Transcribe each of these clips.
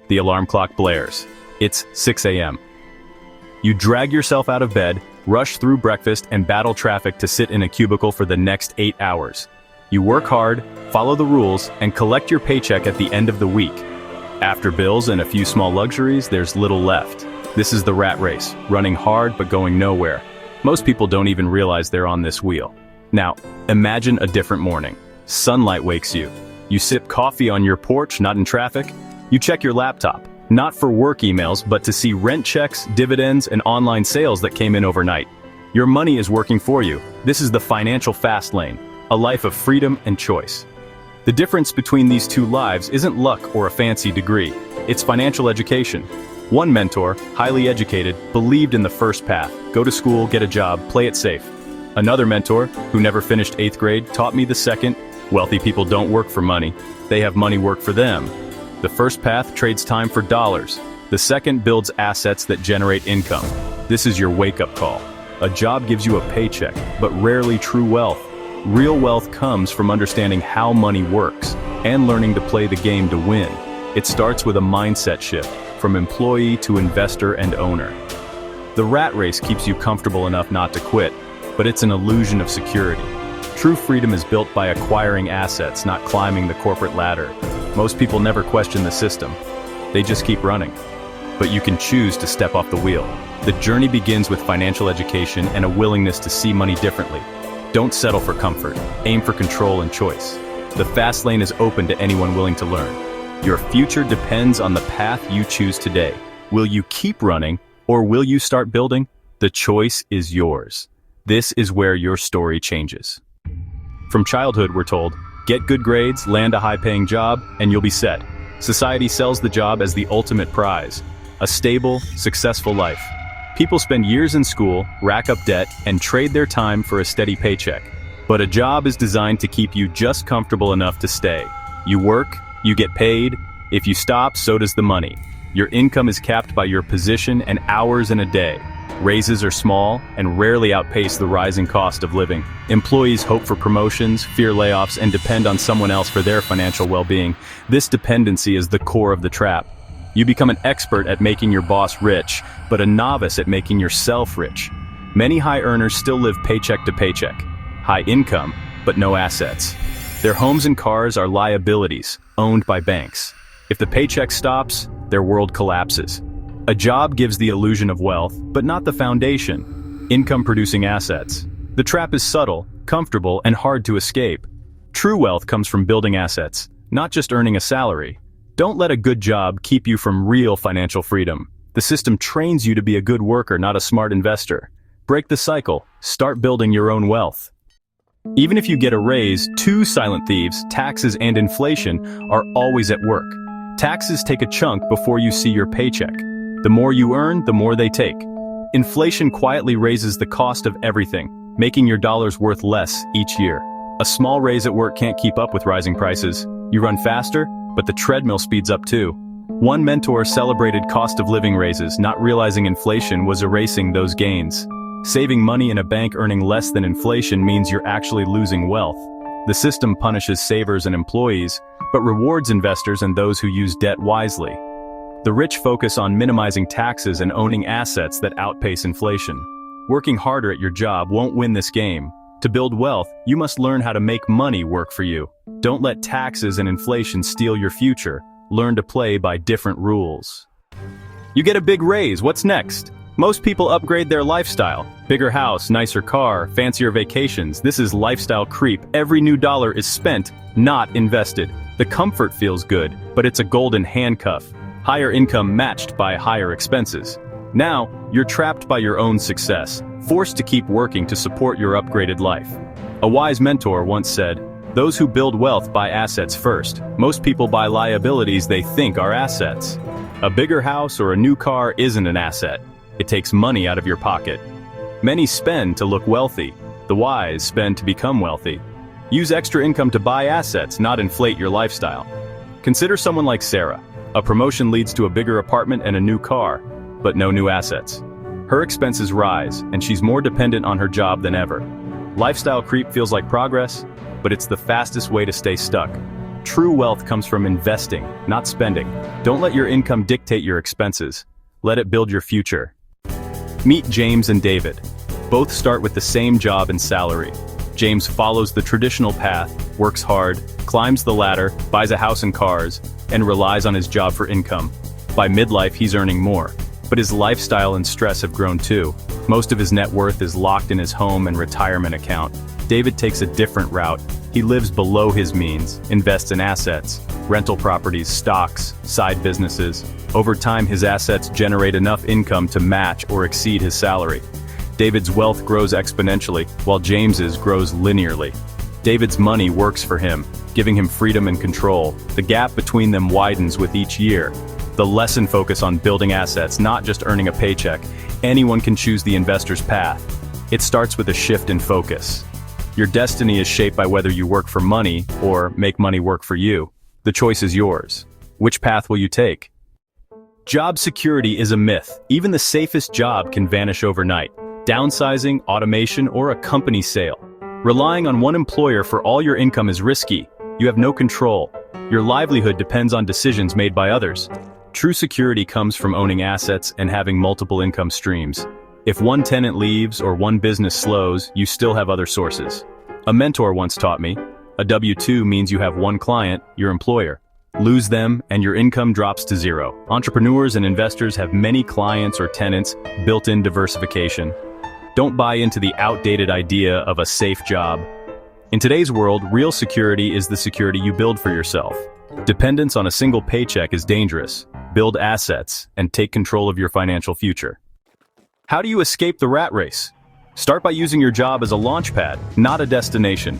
The alarm clock blares. It's 6 a.m. You drag yourself out of bed, rush through breakfast, and battle traffic to sit in a cubicle for the next 8 hours. You work hard, follow the rules, and collect your paycheck at the end of the week. After bills and a few small luxuries, there's little left. This is the rat race, running hard but going nowhere. Most people don't even realize they're on this wheel. Now, imagine a different morning. Sunlight wakes you. You sip coffee on your porch, not in traffic. You check your laptop, not for work emails, but to see rent checks, dividends, and online sales that came in overnight. Your money is working for you. This is the financial fast lane, a life of freedom and choice. The difference between these two lives isn't luck or a fancy degree. It's financial education. One mentor, highly educated, believed in the first path: go to school, get a job, play it safe. Another mentor, who never finished 8th grade, taught me the second: wealthy people don't work for money. They have money work for them. The first path trades time for dollars. The second builds assets that generate income. This is your wake-up call. A job gives you a paycheck, but rarely true wealth. Real wealth comes from understanding how money works and learning to play the game to win. It starts with a mindset shift, from employee to investor and owner. The rat race keeps you comfortable enough not to quit, but it's an illusion of security. True freedom is built by acquiring assets, not climbing the corporate ladder. Most people never question the system. They just keep running. But you can choose to step off the wheel. The journey begins with financial education and a willingness to see money differently. Don't settle for comfort. Aim for control and choice. The fast lane is open to anyone willing to learn. Your future depends on the path you choose today. Will you keep running, or will you start building? The choice is yours. This is where your story changes. From childhood, we're told, get good grades, land a high-paying job, and you'll be set. Society sells the job as the ultimate prize, a stable, successful life. People spend years in school, rack up debt, and trade their time for a steady paycheck. But a job is designed to keep you just comfortable enough to stay. You work, you get paid. If you stop, so does the money. Your income is capped by your position and hours in a day. Raises are small and rarely outpace the rising cost of living. Employees hope for promotions, fear layoffs, and depend on someone else for their financial well-being. This dependency is the core of the trap. You become an expert at making your boss rich, but a novice at making yourself rich. Many high earners still live paycheck to paycheck. High income, but no assets. Their homes and cars are liabilities, owned by banks. If the paycheck stops, their world collapses. A job gives the illusion of wealth, but not the foundation. Income-producing assets. The trap is subtle, comfortable, and hard to escape. True wealth comes from building assets, not just earning a salary. Don't let a good job keep you from real financial freedom. The system trains you to be a good worker, not a smart investor. Break the cycle. Start building your own wealth. Even if you get a raise, two silent thieves, taxes and inflation, are always at work. Taxes take a chunk before you see your paycheck. The more you earn, the more they take. Inflation quietly raises the cost of everything, making your dollars worth less each year. A small raise at work can't keep up with rising prices. You run faster, but the treadmill speeds up too. One mentor celebrated cost of living raises, not realizing inflation was erasing those gains. Saving money in a bank earning less than inflation means you're actually losing wealth. The system punishes savers and employees, but rewards investors and those who use debt wisely. The rich focus on minimizing taxes and owning assets that outpace inflation. Working harder at your job won't win this game. To build wealth, you must learn how to make money work for you. Don't let taxes and inflation steal your future. Learn to play by different rules. You get a big raise, what's next? Most people upgrade their lifestyle. Bigger house, nicer car, fancier vacations. This is lifestyle creep. Every new dollar is spent, not invested. The comfort feels good, but it's a golden handcuff. Higher income matched by higher expenses. Now, you're trapped by your own success, forced to keep working to support your upgraded life. A wise mentor once said, "Those who build wealth buy assets first. Most people buy liabilities they think are assets." A bigger house or a new car isn't an asset. It takes money out of your pocket. Many spend to look wealthy. The wise spend to become wealthy. Use extra income to buy assets, not inflate your lifestyle. Consider someone like Sarah. A promotion leads to a bigger apartment and a new car, but no new assets. Her expenses rise, and she's more dependent on her job than ever. Lifestyle creep feels like progress, but it's the fastest way to stay stuck. True wealth comes from investing, not spending. Don't let your income dictate your expenses. Let it build your future. Meet James and David. Both start with the same job and salary. James follows the traditional path, works hard, climbs the ladder, buys a house and cars, and relies on his job for income. By midlife, he's earning more. But his lifestyle and stress have grown too. Most of his net worth is locked in his home and retirement account. David takes a different route. He lives below his means, invests in assets, rental properties, stocks, side businesses. Over time, his assets generate enough income to match or exceed his salary. David's wealth grows exponentially, while James's grows linearly. David's money works for him, giving him freedom and control. The gap between them widens with each year. The lesson focus on building assets, not just earning a paycheck. Anyone can choose the investor's path. It starts with a shift in focus. Your destiny is shaped by whether you work for money or make money work for you. The choice is yours. Which path will you take? Job security is a myth. Even the safest job can vanish overnight. Downsizing, automation, or a company sale. Relying on one employer for all your income is risky. You have no control. Your livelihood depends on decisions made by others. True security comes from owning assets and having multiple income streams. If one tenant leaves or one business slows, you still have other sources. A mentor once taught me, a W-2 means you have one client, your employer. Lose them, and your income drops to zero. Entrepreneurs and investors have many clients or tenants, built-in diversification. Don't buy into the outdated idea of a safe job. In today's world, real security is the security you build for yourself. Dependence on a single paycheck is dangerous. Build assets and take control of your financial future. How do you escape the rat race? Start by using your job as a launchpad, not a destination.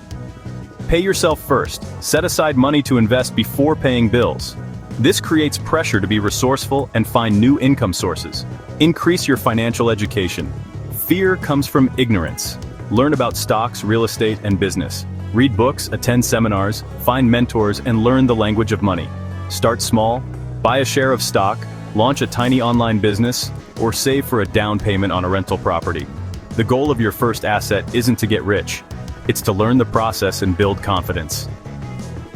Pay yourself first. Set aside money to invest before paying bills. This creates pressure to be resourceful and find new income sources. Increase your financial education. Fear comes from ignorance. Learn about stocks, real estate, and business. Read books, attend seminars, find mentors, and learn the language of money. Start small, buy a share of stock, launch a tiny online business, or save for a down payment on a rental property. The goal of your first asset isn't to get rich. It's to learn the process and build confidence.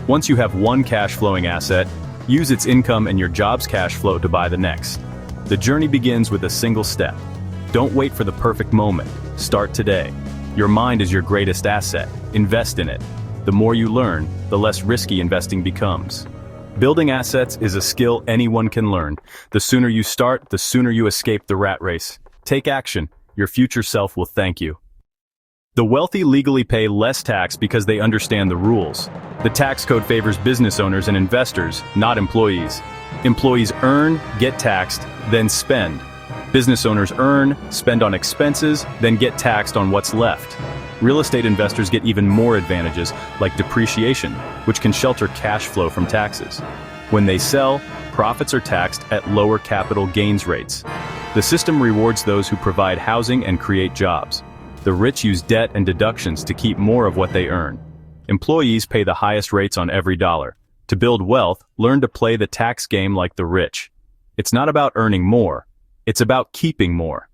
Once you have one cash-flowing asset, use its income and your job's cash flow to buy the next. The journey begins with a single step. Don't wait for the perfect moment. Start today. Your mind is your greatest asset. Invest in it. The more you learn, the less risky investing becomes. Building assets is a skill anyone can learn. The sooner you start, the sooner you escape the rat race. Take action. Your future self will thank you. The wealthy legally pay less tax because they understand the rules. The tax code favors business owners and investors, not employees. Employees earn, get taxed, then spend. Business owners earn, spend on expenses, then get taxed on what's left. Real estate investors get even more advantages, like depreciation, which can shelter cash flow from taxes. When they sell, profits are taxed at lower capital gains rates. The system rewards those who provide housing and create jobs. The rich use debt and deductions to keep more of what they earn. Employees pay the highest rates on every dollar. To build wealth, learn to play the tax game like the rich. It's not about earning more. It's about keeping more.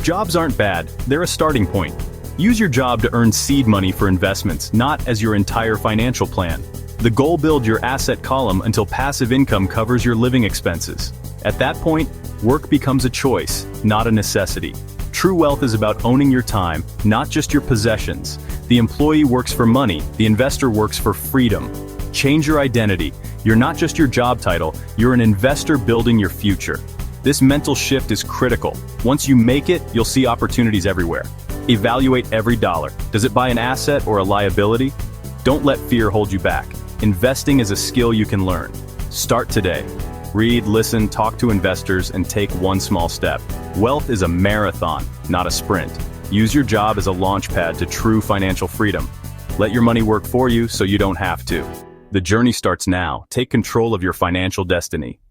Jobs aren't bad, they're a starting point. Use your job to earn seed money for investments, not as your entire financial plan. The goal: build your asset column until passive income covers your living expenses. At that point, work becomes a choice, not a necessity. True wealth is about owning your time, not just your possessions. The employee works for money, the investor works for freedom. Change your identity. You're not just your job title, you're an investor building your future. This mental shift is critical. Once you make it, you'll see opportunities everywhere. Evaluate every dollar. Does it buy an asset or a liability? Don't let fear hold you back. Investing is a skill you can learn. Start today. Read, listen, talk to investors, and take one small step. Wealth is a marathon, not a sprint. Use your job as a launchpad to true financial freedom. Let your money work for you so you don't have to. The journey starts now. Take control of your financial destiny.